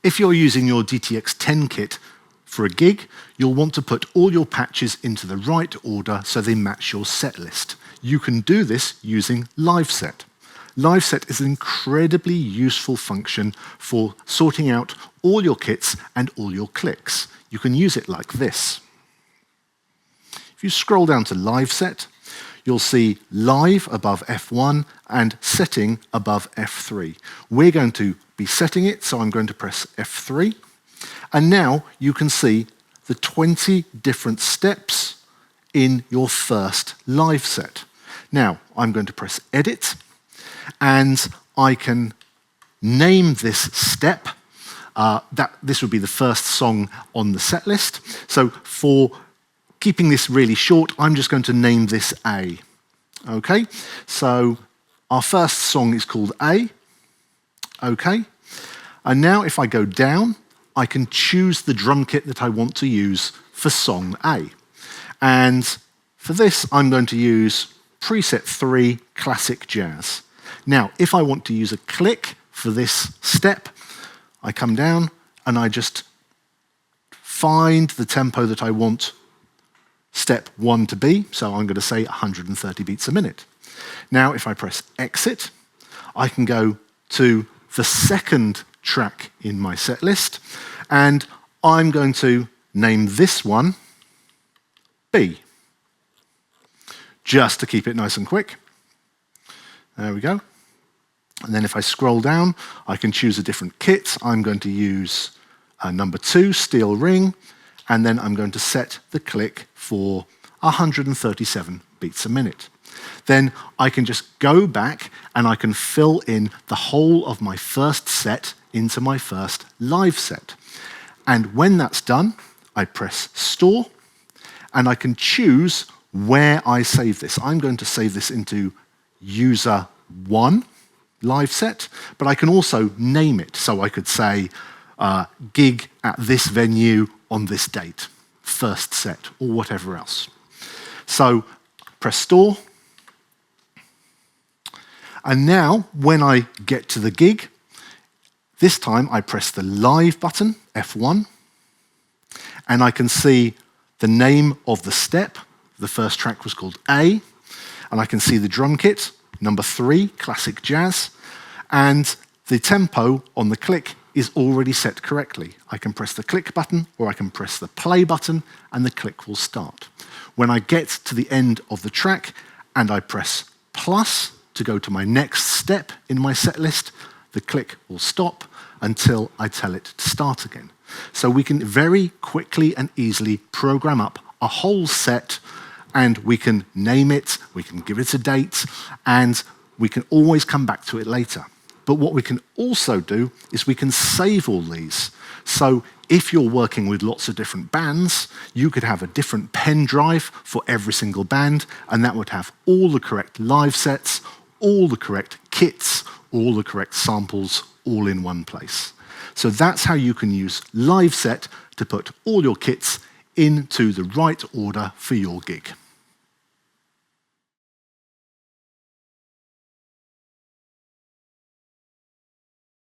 If you're using your DTX10 kit for a gig, you'll want to put all your patches into the right order so they match your set list. You can do this using LiveSet. LiveSet is an incredibly useful function for sorting out all your kits and all your clicks. You can use it like this. If you scroll down to LiveSet, you'll see Live above F1 and Setting above F3. We're going to be setting it, so I'm going to press F3. And now you can see the 20 different steps in your first live set. Now, I'm going to press Edit, and I can name this step. This would be the first song on the set list. So for keeping this really short, I'm just going to name this A. Okay, so our first song is called A. Okay, and now if I go down, I can choose the drum kit that I want to use for song A. And for this, I'm going to use preset 3, Classic Jazz. Now, if I want to use a click for this step, I come down and I just find the tempo that I want step 1 to be, so I'm going to say 130 beats a minute. Now, if I press Exit, I can go to the second track in my set list, and I'm going to name this one B, just to keep it nice and quick. There we go. And then if I scroll down, I can choose a different kit. I'm going to use number 2, Steel Ring, and then I'm going to set the click for 137 beats a minute. Then I can just go back and I can fill in the whole of my first set into my first live set. And when that's done, I press Store, and I can choose where I save this. I'm going to save this into user 1 live set, but I can also name it. So I could say gig at this venue on this date, first set, or whatever else. So press Store. And now, when I get to the gig, this time I press the Live button, F1, and I can see the name of the step. The first track was called A, and I can see the drum kit, number 3, Classic Jazz, and the tempo on the click is already set correctly. I can press the click button, or I can press the play button, and the click will start. When I get to the end of the track, and I press plus to go to my next step in my set list, the click will stop until I tell it to start again. So we can very quickly and easily program up a whole set, and we can name it, we can give it a date, and we can always come back to it later. But what we can also do is we can save all these. So if you're working with lots of different bands, you could have a different pen drive for every single band, and that would have all the correct live sets, all the correct kits, all the correct samples, all in one place. So that's how you can use LiveSet to put all your kits into the right order for your gig.